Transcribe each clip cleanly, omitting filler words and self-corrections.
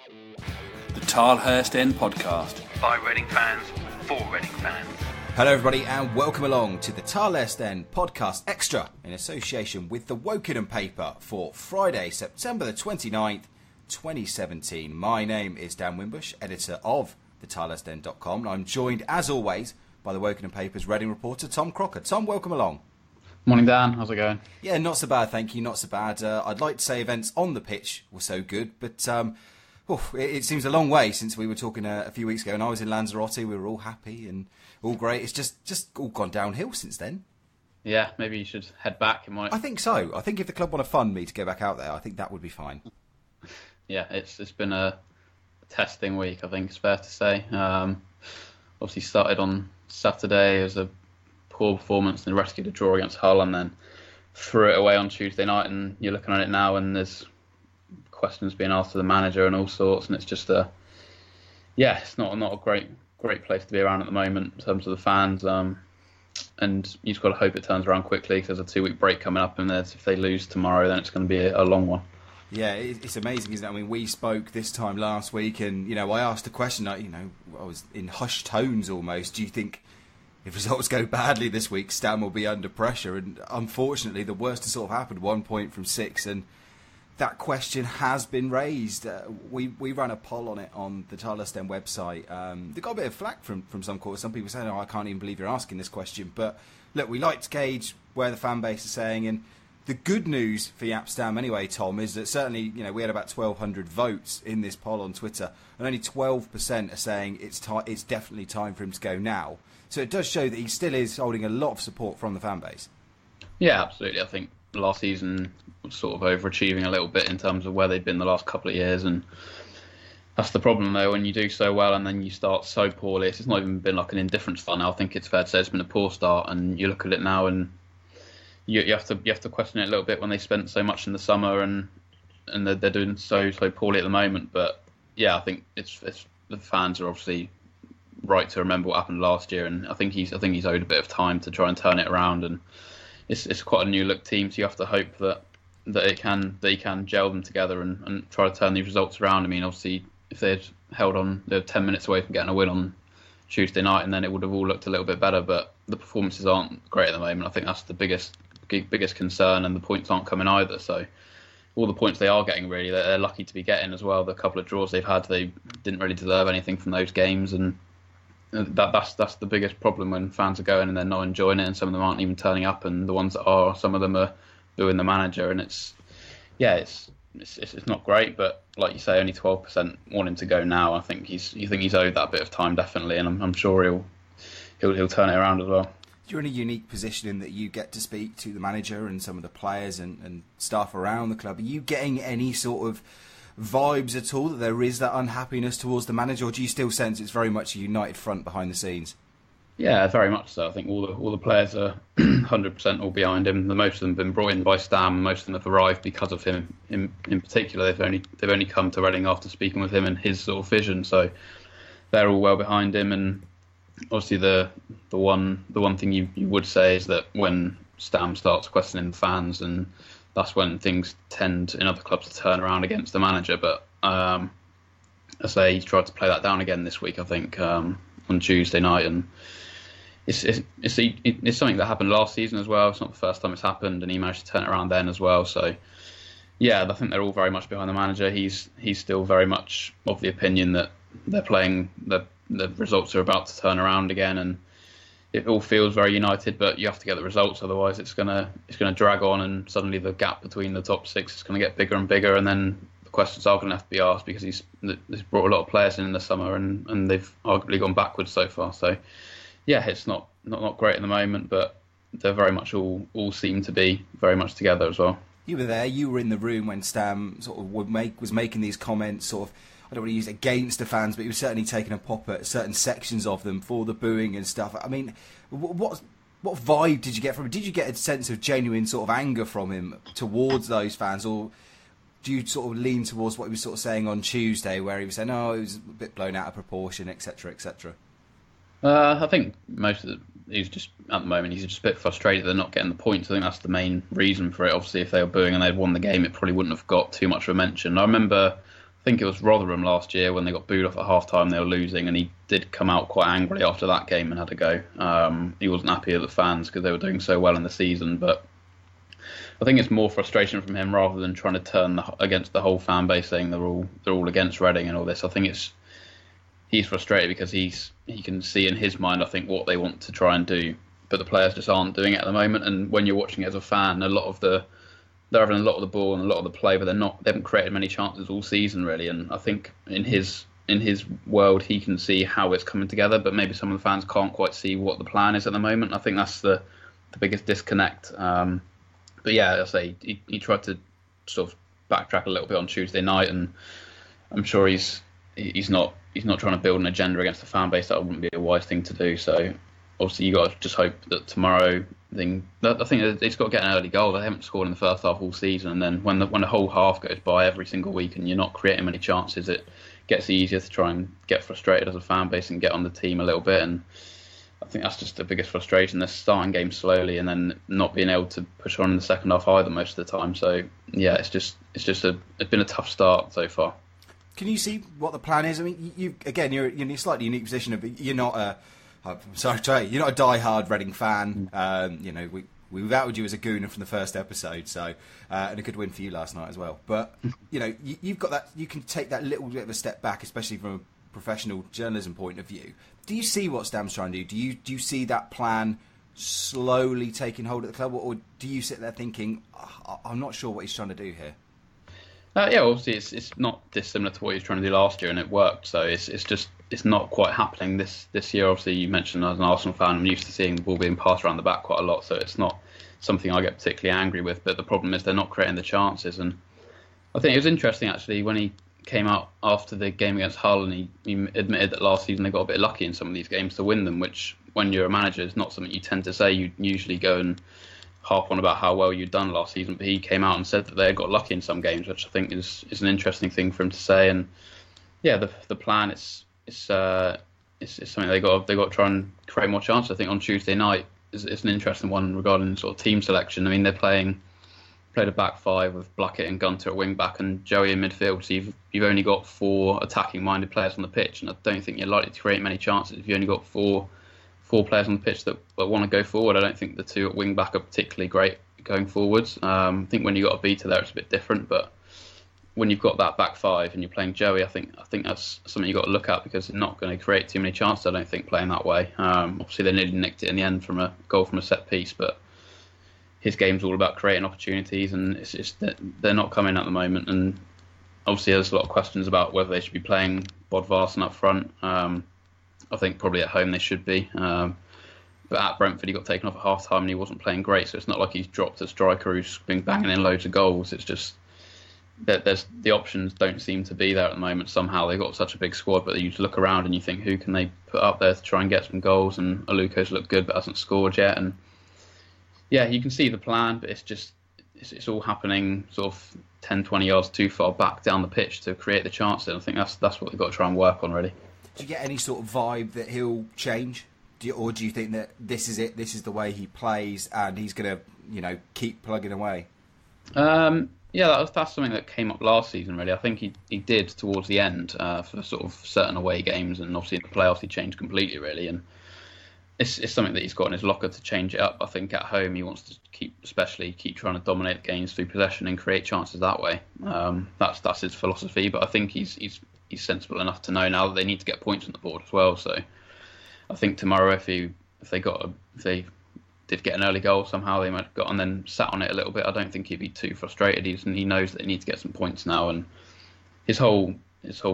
The Tilehurst End Podcast. By Reading fans, for Reading fans. Hello everybody and welcome along to the Tilehurst End Podcast Extra in association with the Wokingham Paper for Friday, September the 29th, 2017. My name is Dan Wimbush, editor of the TilehurstEnd.com, and I'm joined as always by the Wokingham Paper's Reading reporter Tom Crocker. Tom, welcome along. Morning, Dan. How's it going? Yeah, not so bad, thank you, not so bad. I'd like to say events on the pitch were so good, but it seems a long way since we were talking a few weeks ago, and I was in Lanzarote. We were all happy and all great. It's just all gone downhill since then. Yeah, maybe you should head back. I think so. I think if the club want to fund me to go back out there, I think that would be fine. Yeah, it's been a testing week, I think it's fair to say. Obviously started on Saturday as a poor performance and rescued a draw against Hull, and then threw it away on Tuesday night, and you're looking at it now and there's questions being asked of the manager and all sorts, and it's just it's not a great place to be around at the moment in terms of the fans, and you've just got to hope it turns around quickly because there's a 2-week break coming up, and if they lose tomorrow then it's going to be a long one. Yeah, it's amazing, isn't it? I mean, we spoke this time last week, and I asked a question. I was in hushed tones almost. Do you think if results go badly this week, Stam will be under pressure? And unfortunately, the worst has sort of happened. 1 point from 6, and that question has been raised. We ran a poll on it on the Tilehurst End website. They got a bit of flack from some quarters. Some people saying, "Oh, I can't even believe you're asking this question." But look, we like to gauge where the fan base is saying, and the good news for Jaap Stam anyway, Tom, is that certainly we had about 1,200 votes in this poll on Twitter, and only 12% are saying it's definitely time for him to go now. So it does show that he still is holding a lot of support from the fan base. Yeah, absolutely. I think last season was sort of overachieving a little bit in terms of where they'd been the last couple of years, and that's the problem though, when you do so well and then you start so poorly. It's not even been like an indifference start now. I think it's fair to say it's been a poor start, and you look at it now and you have to question it a little bit when they spent so much in the summer and they're doing so poorly at the moment. But yeah, I think it's the fans are obviously right to remember what happened last year, and I think he's owed a bit of time to try and turn it around, and it's quite a new look team, so you have to hope that he can gel them together and try to turn these results around. I mean, obviously if they had held on, they're 10 minutes away from getting a win on Tuesday night, and then it would have all looked a little bit better, but the performances aren't great at the moment. I think that's the biggest concern, and the points aren't coming either. So all the points they are getting, really, they're lucky to be getting as well. The couple of draws they've had, they didn't really deserve anything from those games, and that's the biggest problem when fans are going and they're not enjoying it, and some of them aren't even turning up, and the ones that are, some of them are booing the manager, and it's not great. But like you say, only 12% want him to go now. I think he's owed that bit of time, definitely, and I'm sure he'll turn it around as well. You're in a unique position in that you get to speak to the manager and some of the players and staff around the club. Are you getting any sort of vibes at all that there is that unhappiness towards the manager, or do you still sense it's very much a united front behind the scenes? Yeah, very much so. I think all the players are 100% all behind him. The most of them have been brought in by Stam. Most of them have arrived because of him. In particular, they've only come to Reading after speaking with him and his sort of vision. So they're all well behind him. And obviously, the one thing you would say is that when Stam starts questioning the fans, and that's when things tend in other clubs to turn around against the manager. But I say he's tried to play that down again this week, I think, on Tuesday night, and it's something that happened last season as well. It's not the first time it's happened, and he managed to turn it around then as well. So yeah, I think they're all very much behind the manager. He's still very much of the opinion that they're playing, the results are about to turn around again, and it all feels very united. But you have to get the results, otherwise it's gonna drag on, and suddenly the gap between the top six is going to get bigger and bigger, and then the questions are going to have to be asked, because he's brought a lot of players in the summer, and they've arguably gone backwards so far. So yeah, it's not great at the moment, but they're very much all seem to be very much together as well. You were there, you were in the room when Stam sort of was making these comments, sort of, I don't want to use against the fans, but he was certainly taking a pop at certain sections of them for the booing and stuff. I mean, what vibe did you get from him? Did you get a sense of genuine sort of anger from him towards those fans, or do you sort of lean towards what he was sort of saying on Tuesday, where he was saying, oh, it was a bit blown out of proportion, etc., etc.? I think most of he's just, at the moment, he's just a bit frustrated they're not getting the points. I think that's the main reason for it. Obviously, if they were booing and they'd won the game, it probably wouldn't have got too much of a mention. I remember, I think it was Rotherham last year when they got booed off at half-time, they were losing, and he did come out quite angry after that game and had a go. He wasn't happy with the fans because they were doing so well in the season, but I think it's more frustration from him rather than trying to turn against the whole fan base, saying they're all against Reading and all this. I think he's frustrated because he can see in his mind, I think, what they want to try and do, but the players just aren't doing it at the moment. And when you're watching it as a fan, they're having a lot of the ball and a lot of the play, but they haven't created many chances all season really. And I think in his world, he can see how it's coming together, but maybe some of the fans can't quite see what the plan is at the moment. I think that's the biggest disconnect. But yeah, as I say, he tried to sort of backtrack a little bit on Tuesday night, and I'm sure he's not trying to build an agenda against the fan base. That wouldn't be a wise thing to do. So obviously you got to just hope that tomorrow I think it's got to get an early goal. They haven't scored in the first half all season, and then when the whole half goes by every single week and you're not creating many chances, it gets easier to try and get frustrated as a fan base and get on the team a little bit. And I think that's just the biggest frustration. They're starting games slowly and then not being able to push on in the second half either most of the time. So yeah, it's been a tough start so far. Can you see what the plan is? I mean, you're in a slightly unique position of you're not I'm sorry, Trey, you're not a die-hard Reading fan. We vouted you as a gooner from the first episode, so and a good win for you last night as well. But you've got that. You can take that little bit of a step back, especially from a professional journalism point of view. Do you see what Stam's trying to do? Do you see that plan slowly taking hold at the club, or do you sit there thinking, I'm not sure what he's trying to do here? Yeah, obviously it's not dissimilar to what he was trying to do last year, and it worked. So it's not quite happening this year. Obviously, you mentioned as an Arsenal fan, I'm used to seeing the ball being passed around the back quite a lot, so it's not something I get particularly angry with. But the problem is they're not creating the chances. And I think it was interesting actually when he came out after the game against Hull, and he admitted that last season they got a bit lucky in some of these games to win them, which when you're a manager is not something you tend to say. You usually go and harp on about how well you'd done last season, but he came out and said that they got lucky in some games, which I think is an interesting thing for him to say. And yeah, the plan is something they got to try and create more chances. I think on Tuesday night it's an interesting one regarding sort of team selection. I mean, they're played a back five with Blackett and Gunter at wing back and Joey in midfield, so you've only got 4 attacking minded players on the pitch, and I don't think you're likely to create many chances if you only got four players on the pitch that want to go forward. I don't think the 2 at wing back are particularly great going forwards. I think when you've got a Beta there, it's a bit different, but when you've got that back five and you're playing Joey, I think that's something you've got to look at, because they're not going to create too many chances, I don't think, playing that way. Obviously, they nearly nicked it in the end from a goal from a set piece, but his game's all about creating opportunities, and it's just that they're not coming at the moment. And obviously, there's a lot of questions about whether they should be playing Bodvarsson up front. I think probably at home they should be. But at Brentford, he got taken off at half-time and he wasn't playing great, so it's not like he's dropped a striker who's been banging in loads of goals. It's just that the options don't seem to be there at the moment. Somehow they've got such a big squad, but you look around and you think, who can they put up there to try and get some goals? And Aluko's looked good but hasn't scored yet. And yeah, you can see the plan, but it's all happening sort of 10, 20 yards too far back down the pitch to create the chances. I think that's what they've got to try and work on, really. Do you get any sort of vibe that he'll change? Or do you think that this is it, this is the way he plays, and he's going to, keep plugging away? Yeah, that's something that came up last season, really. I think he did towards the end for sort of certain away games, and obviously in the playoffs he changed completely, really. And it's something that he's got in his locker to change it up. I think at home he wants to keep trying to dominate the games through possession and create chances that way. That's his philosophy, but I think he's sensible enough to know now that they need to get points on the board as well. So I think tomorrow, if they did get an early goal somehow, they might have got and then sat on it a little bit. I don't think he'd be too frustrated. He knows that they need to get some points now, and his whole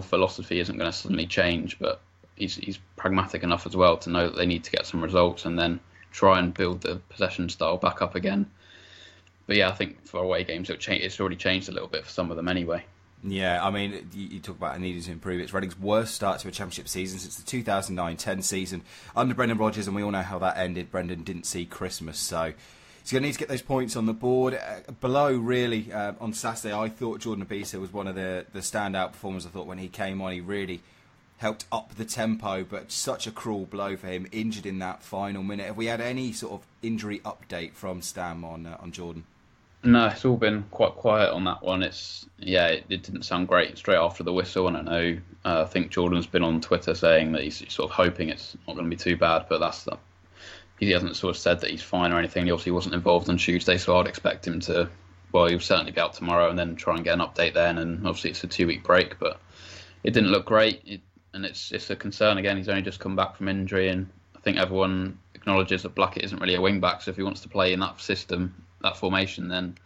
philosophy isn't going to suddenly change. But he's pragmatic enough as well to know that they need to get some results and then try and build the possession style back up again. But yeah, I think for away games it's already changed a little bit for some of them anyway. Yeah, I mean, you talk about needing to improve. It's Reading's worst start to a championship season since the 2009-10 season under Brendan Rodgers, and we all know how that ended. Brendan didn't see Christmas, so he's going to need to get those points on the board. Below, really, on Saturday, I thought Jordan Abisa was one of the standout performers. I thought when he came on, he really helped up the tempo, but such a cruel blow for him, injured in that final minute. Have we had any sort of injury update from Stam on Jordan? No, it's all been quite quiet on that one. It didn't sound great straight after the whistle, and I think Jordan's been on Twitter saying that he's sort of hoping it's not going to be too bad, but he hasn't sort of said that he's fine or anything. He obviously wasn't involved on Tuesday, so I'd expect him to. Well, he'll certainly be out tomorrow, and then try and get an update then. And obviously it's a 2-week break, but it didn't look great, and it's a concern again. He's only just come back from injury, and I think everyone acknowledges that Blackett isn't really a wing back. So if he wants to play in that system, that formation, then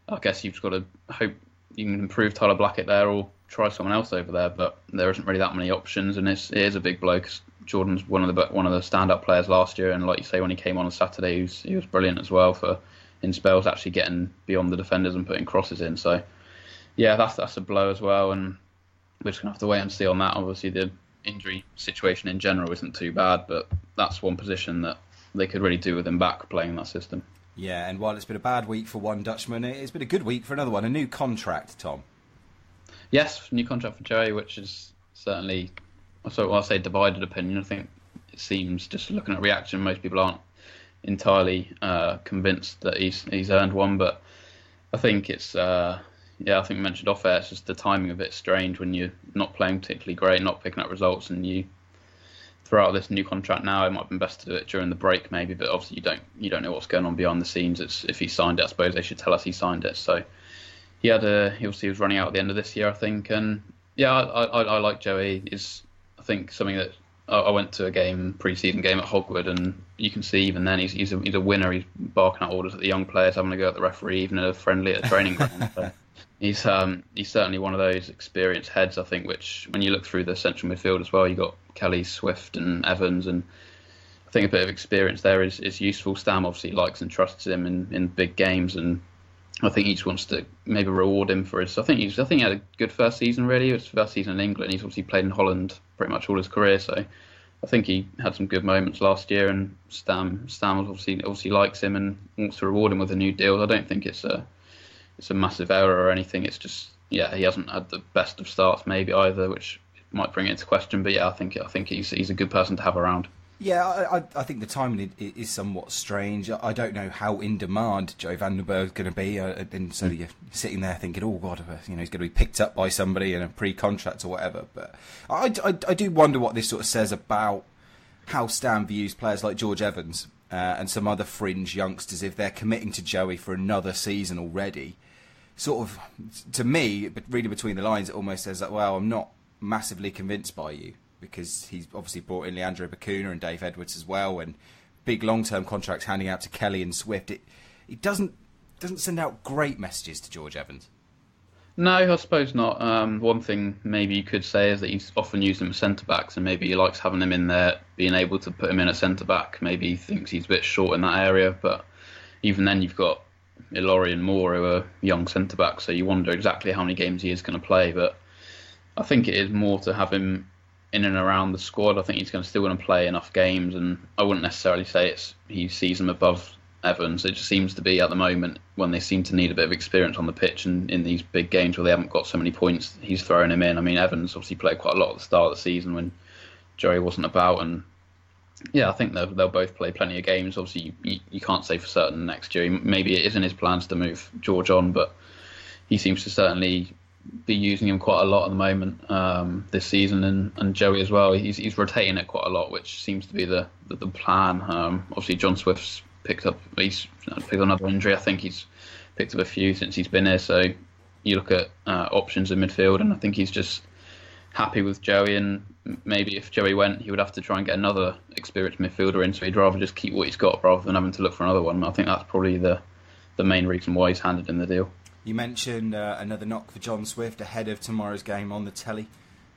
I guess you've just got to hope you can improve Tyler Blackett there or try someone else over there. But there isn't really that many options, and it is a big bloke. Jordan's one of the standout players last year, and like you say, when he came on Saturday, he was brilliant as well for in spells, actually getting beyond the defenders and putting crosses in. So yeah, that's a blow as well, and we're just gonna have to wait and see on that. Obviously, the injury situation in general isn't too bad, but that's one position that they could really do with him back playing in that system. Yeah, and while it's been a bad week for one Dutchman, it's been a good week for another one. A new contract, Tom. Yes, new contract for Joey, which is certainly, I'll say divided opinion. I think it seems, just looking at reaction, most people aren't entirely convinced that he's earned one, but I think it's I think we mentioned off air, it's just the timing of it strange when you're not playing particularly great, not picking up results, and you throw out this new contract now. It might have been best to do it during the break maybe, but obviously you don't know what's going on behind the scenes. If he signed it, I suppose they should tell us he signed it. So he obviously was running out at the end of this year, I think, and yeah, I like Joey. Is I think something that I went to a pre-season game at Hogwood, and you can see even then he's a winner. He's barking out orders at the young players, having to go at the referee, even at a friendly at a training ground. So he's certainly one of those experienced heads, I think, which when you look through the central midfield as well, you got Kelly, Swift and Evans, and I think a bit of experience there is useful. Stam obviously likes and trusts him in big games, and I think he just wants to maybe reward him for his. I think he had a good first season. Really, it was his first season in England. He's obviously played in Holland pretty much all his career, so I think he had some good moments last year. And Stam obviously likes him and wants to reward him with a new deal. I don't think it's a massive error or anything. It's just he hasn't had the best of starts maybe either, which might bring it into question. But yeah, I think he's a good person to have around. Yeah, I think the timing is somewhat strange. I don't know how in demand Joe van den Berg is going to be, and so you're sitting there thinking, oh God, he's going to be picked up by somebody in a pre-contract or whatever. But I do wonder what this sort of says about how Stam views players like George Evans and some other fringe youngsters if they're committing to Joey for another season already. Sort of, to me, reading between the lines, it almost says that, well, I'm not massively convinced by you, because he's obviously brought in Leandro Bacuna and Dave Edwards as well, and big long-term contracts handing out to Kelly and Swift. It doesn't send out great messages to George Evans. No, I suppose not. One thing maybe you could say is that he's often used him as centre-backs, and maybe he likes having him in there, being able to put him in at centre-back. Maybe he thinks he's a bit short in that area, but even then you've got Ilori and Moore, who are young centre-backs, so you wonder exactly how many games he is going to play. But I think it is more to have him in and around the squad. I think he's still going to play enough games, and I wouldn't necessarily say he sees him above Evans. It just seems to be at the moment when they seem to need a bit of experience on the pitch, and in these big games where they haven't got so many points, he's throwing him in. I mean, Evans obviously played quite a lot at the start of the season when Joey wasn't about, and yeah, I think they'll both play plenty of games. Obviously, you can't say for certain next year. Maybe it is in his plans to move George on, but he seems to certainly be using him quite a lot at the moment this season, and Joey as well. He's rotating it quite a lot, which seems to be the plan. Obviously, John Swift's picked up another injury. I think he's picked up a few since he's been here. So you look at options in midfield, and I think he's just happy with Joey. And maybe if Joey went, he would have to try and get another experienced midfielder in. So he'd rather just keep what he's got rather than having to look for another one. I think that's probably the main reason why he's handed in the deal. You mentioned another knock for John Swift ahead of tomorrow's game on the telly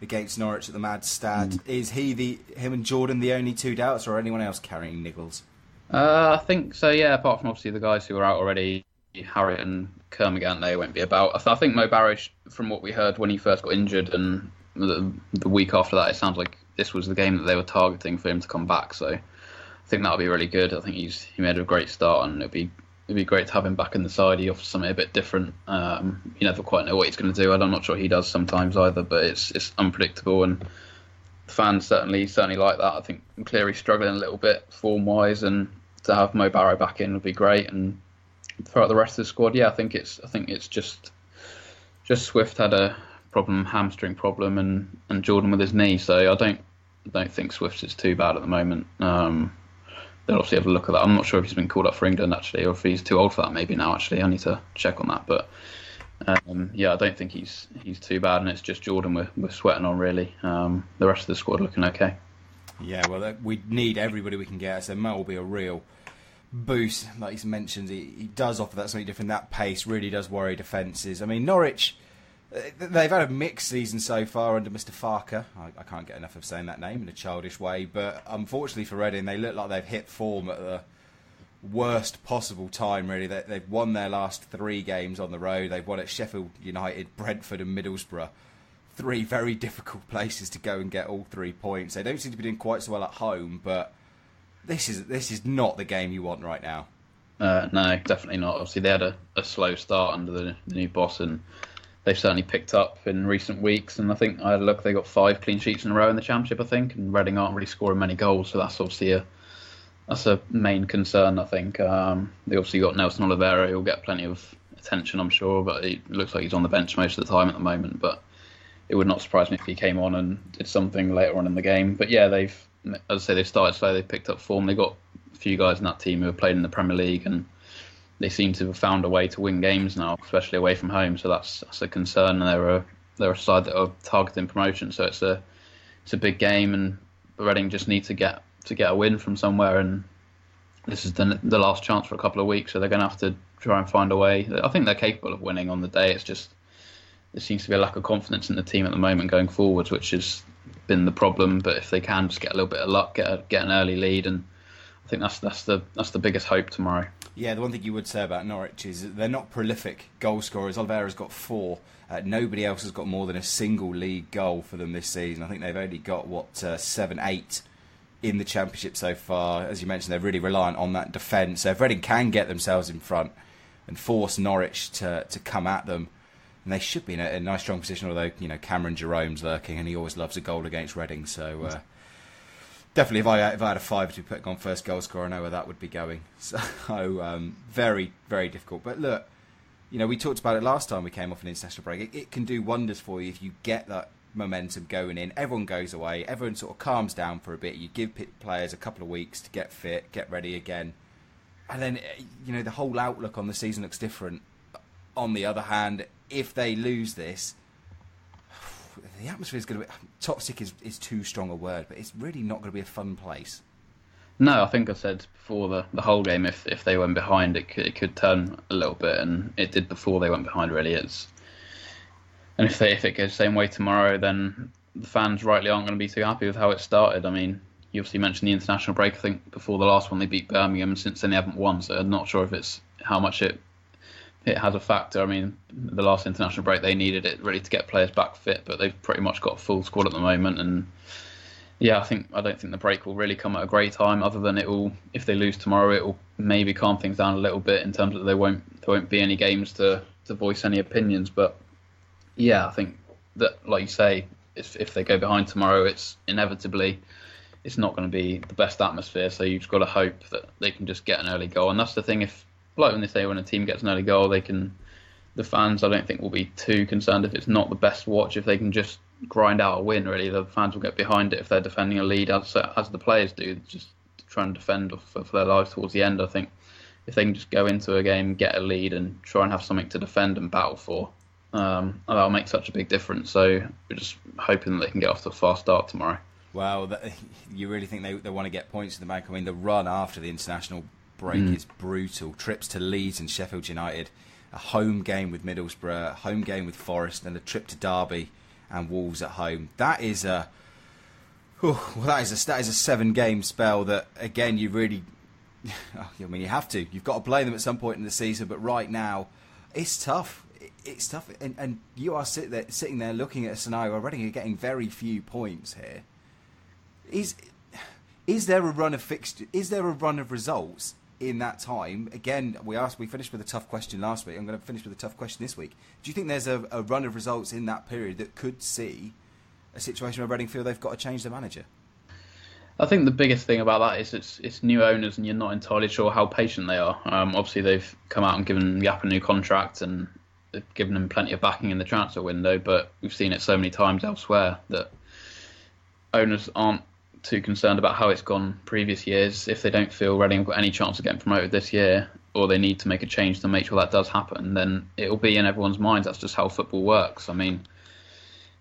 against Norwich at the Mad Stad. Is him and Jordan the only two doubts, or anyone else carrying niggles? I think so, yeah, apart from obviously the guys who are out already, Harriet and Kermagant, they won't be about. I think Mo Barrow, from what we heard when he first got injured, and the week after that, it sounds like this was the game that they were targeting for him to come back. So I think that'll be really good. I think he made a great start, and it'd be great to have him back in the side. He offers something a bit different. You never quite know what he's going to do. I'm not sure he does sometimes either, but it's unpredictable, and the fans certainly like that. I think Cleary's struggling a little bit form-wise, and to have Mo Barrow back in would be great. And throughout the rest of the squad, yeah, I think it's just Swift had a hamstring problem, and Jordan with his knee. So I don't think Swift is too bad at the moment. They'll obviously have a look at that. I'm not sure if he's been called up for England actually, or if he's too old for that maybe now. Actually, I need to check on that. But yeah, I don't think he's too bad, and it's just Jordan we're sweating on really. The rest of the squad looking okay. Yeah, well, we need everybody we can get. So Mo will be a real boost, like he's mentioned. He does offer that something different. That pace really does worry defences. I mean, Norwich, they've had a mixed season so far under Mr. Farker. I can't get enough of saying that name in a childish way, but unfortunately for Reading, they look like they've hit form at the worst possible time, really. They've won their last 3 games on the road. They've won at Sheffield United, Brentford and Middlesbrough. 3 very difficult places to go and get all 3 points. They don't seem to be doing quite so well at home, but this is not the game you want right now. No, definitely not. Obviously, they had a slow start under the new boss, and they've certainly picked up in recent weeks. And I think I had a look, they got 5 clean sheets in a row in the Championship, I think, and Reading aren't really scoring many goals, so that's obviously a main concern, I think. They obviously got Nelson Oliveira, who'll get plenty of attention, I'm sure, but it looks like he's on the bench most of the time at the moment. But it would not surprise me if he came on and did something later on in the game. But yeah, as I say, they've started slow. They've picked up form. They've got a few guys in that team who have played in the Premier League, and they seem to have found a way to win games now, especially away from home. So that's a concern. And they're a side that are targeting promotion. So it's a big game, and Reading just need to get a win from somewhere. And this is the last chance for a couple of weeks. So they're going to have to try and find a way. I think they're capable of winning on the day. It's just there seems to be a lack of confidence in the team at the moment going forwards, which has been the problem. But if they can just get a little bit of luck, get an early lead, and I think that's the biggest hope tomorrow. Yeah, the one thing you would say about Norwich is that they're not prolific goal scorers. Oliveira's got 4. Nobody else has got more than a single league goal for them this season. I think they've only got 7, 8 in the Championship so far. As you mentioned, they're really reliant on that defence. So if Reading can get themselves in front and force Norwich to come at them, and they should be in a nice strong position, although Cameron Jerome's lurking and he always loves a goal against Reading. So definitely, if I had a 5 to be putting on first goal scorer, I know where that would be going. So very, very difficult. But look, we talked about it last time we came off an international break. It can do wonders for you if you get that momentum going in. Everyone goes away. Everyone sort of calms down for a bit. You give players a couple of weeks to get fit, get ready again. And then, the whole outlook on the season looks different. On the other hand, if they lose this, the atmosphere is going to be toxic. Is too strong a word, but it's really not going to be a fun place. No, I think I said before the whole game, if they went behind, it could turn a little bit, and it did before they went behind. Really, and if it goes the same way tomorrow, then the fans rightly aren't going to be too happy with how it started. I mean, you obviously mentioned the international break. I think before the last one they beat Birmingham, and since then they haven't won. So I'm not sure if it's how much it has a factor. I mean, the last international break they needed it really to get players back fit, but they've pretty much got a full squad at the moment. And yeah, I don't think the break will really come at a great time. Other than if they lose tomorrow, it will maybe calm things down a little bit in terms of there won't be any games to voice any opinions. But yeah, I think that, like you say, if they go behind tomorrow, it's inevitably it's not going to be the best atmosphere. So you've just got to hope that they can just get an early goal. And that's the thing. Like when they say when a team gets an early goal, the fans, I don't think, will be too concerned if it's not the best watch. If they can just grind out a win, really, the fans will get behind it if they're defending a lead, as the players do, just try and defend for their lives towards the end. I think if they can just go into a game, get a lead, and try and have something to defend and battle for, that'll make such a big difference. So we're just hoping that they can get off to a fast start tomorrow. Well, you really think they want to get points in the bank? I mean, the run after the international break is brutal. Trips to Leeds and Sheffield United, a home game with Middlesbrough, a home game with Forest, and a trip to Derby and Wolves at home. That is a 7-game spell that, again, you really, I mean, you have to. You've got to play them at some point in the season, but right now, it's tough. It's tough, and you are sitting there looking at a scenario where Reading are getting very few points here. Is there a run of Is there a run of results in that time? Again, we finished with a tough question last week. I'm going to finish with a tough question this week. Do you think there's a run of results in that period that could see a situation where Reading feel they've got to change the manager? I think the biggest thing about that is it's new owners and you're not entirely sure how patient they are. Obviously, they've come out and given Jaap a new contract and they've given him plenty of backing in the transfer window, but we've seen it so many times elsewhere that owners aren't too concerned about how it's gone previous years. If they don't feel Reading have got any chance of getting promoted this year, or they need to make a change to make sure that does happen, then it'll be in everyone's minds. That's just how football works. I mean,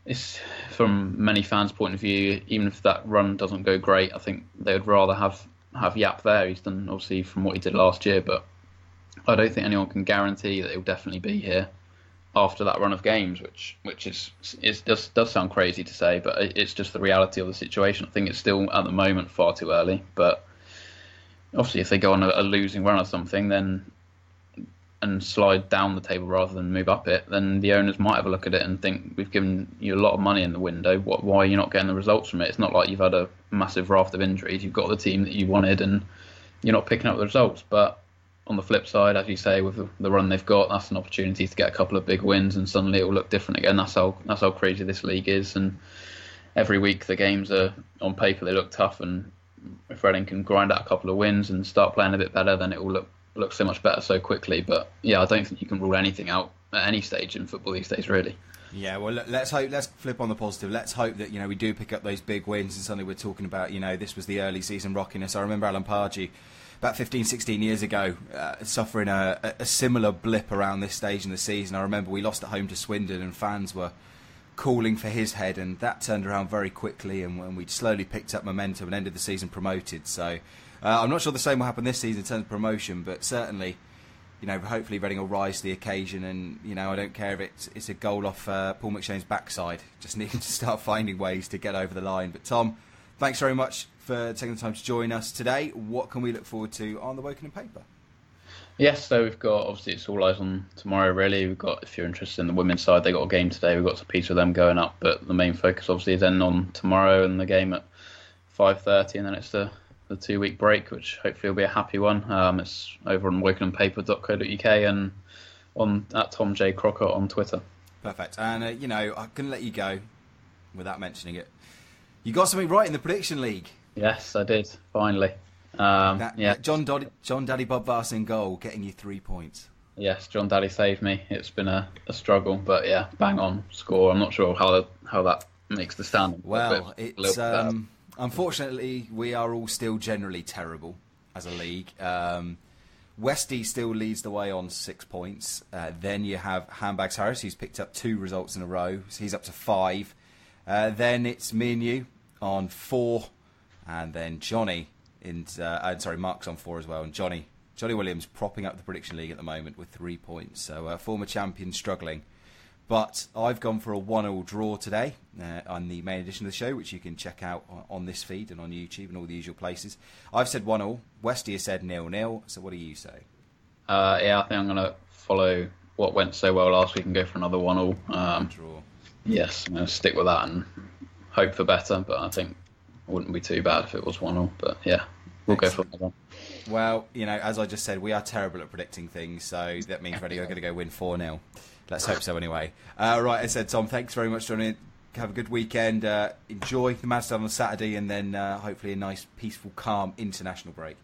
it's from many fans' point of view, even if that run doesn't go great, I think they would rather have Jaap there. He's done, obviously, from what he did last year, but I don't think anyone can guarantee that he'll definitely be here after that run of games, which does sound crazy to say, but it's just the reality of the situation. I think it's still at the moment far too early, but obviously if they go on a losing run or something, then and slide down the table rather than move up it, then the owners might have a look at it and think, we've given you a lot of money in the window, why are you not getting the results from it? It's not like you've had a massive raft of injuries, you've got the team that you wanted and you're not picking up the results. But on the flip side, as you say, with the run they've got, that's an opportunity to get a couple of big wins and suddenly it will look different again. That's how crazy this league is, and every week the games are, on paper, they look tough, and if Reading can grind out a couple of wins and start playing a bit better, then it will look so much better so quickly. But yeah, I don't think you can rule anything out at any stage in football these days, really. Yeah, well, let's flip on the positive. Let's hope that, we do pick up those big wins, and suddenly we're talking about, this was the early season rockiness. I remember Alan Pardew about 15, 16 years ago suffering a similar blip around this stage in the season. I remember we lost at home to Swindon and fans were calling for his head, and that turned around very quickly, and when we slowly picked up momentum and ended the season promoted. So I'm not sure the same will happen this season in terms of promotion, but certainly, hopefully Reading will rise to the occasion, and I don't care if it's a goal off Paul McShane's backside, just needing to start finding ways to get over the line. But Tom, thanks very much for taking the time to join us today. What can we look forward to on the Wokingham Paper? Yes, so we've got, obviously it's all eyes on tomorrow really. We've got, if you're interested in the women's side, they got a game today. We've got a piece of them going up, but the main focus obviously is then on tomorrow and the game at 5:30, and then it's the 2-week break, which hopefully will be a happy one. It's over on wokinghampaper.co.uk and on at Tom J Crocker on Twitter. Perfect. And I couldn't let you go without mentioning it. You got something right in the prediction league. Yes, I did. Finally. John Daddy Bob Vass in goal, getting you 3 points. Yes, John Daddy saved me. It's been a struggle, but yeah, bang on score. I'm not sure how that makes the standing. Well, it's unfortunately we are all still generally terrible as a league. Westy still leads the way on 6 points. Then you have Handbags Harris, who's picked up 2 results in a row. So he's up to 5. Then it's me and you on 4, and then Johnny. Mark's on 4 as well, and Johnny Williams propping up the prediction league at the moment with 3 points. So former champion struggling, but I've gone for a 1-1 draw today on the main edition of the show, which you can check out on this feed and on YouTube and all the usual places. I've said 1-1. Westy has said 0-0. So what do you say? I think I'm going to follow what went so well last week and go for another 1-1 draw. Yes, I'm going to stick with that and hope for better, but I think it wouldn't be too bad if it was 1-1. But yeah, we'll go for another one. Well, as I just said, we are terrible at predicting things, so that means Reading are going to go win 4-0. Let's hope so anyway. Right, as I said, Tom, thanks very much for joining in. Have a good weekend. Enjoy the match on Saturday, and then hopefully a nice, peaceful, calm international break.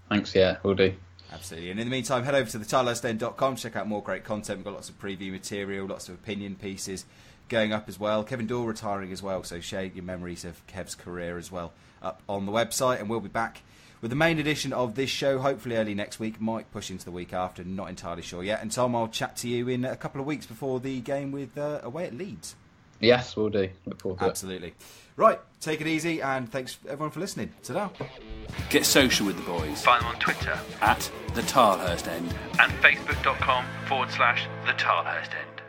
Thanks, yeah, we'll do. Absolutely. And in the meantime, head over to the Tilehurst.com, check out more great content. We've got lots of preview material, lots of opinion pieces going up as well. Kevin Dorr retiring as well, so share your memories of Kev's career as well up on the website, and we'll be back with the main edition of this show hopefully early next week. Might push into the week after, not entirely sure yet. And Tom, I'll chat to you in a couple of weeks before the game with away at Leeds. Yes, we'll do. Look forward to Absolutely. It. Right, take it easy, and thanks everyone for listening. Ta-da. Get social with the boys. Find them on Twitter at the Tilehurst End and facebook.com/the Tilehurst End.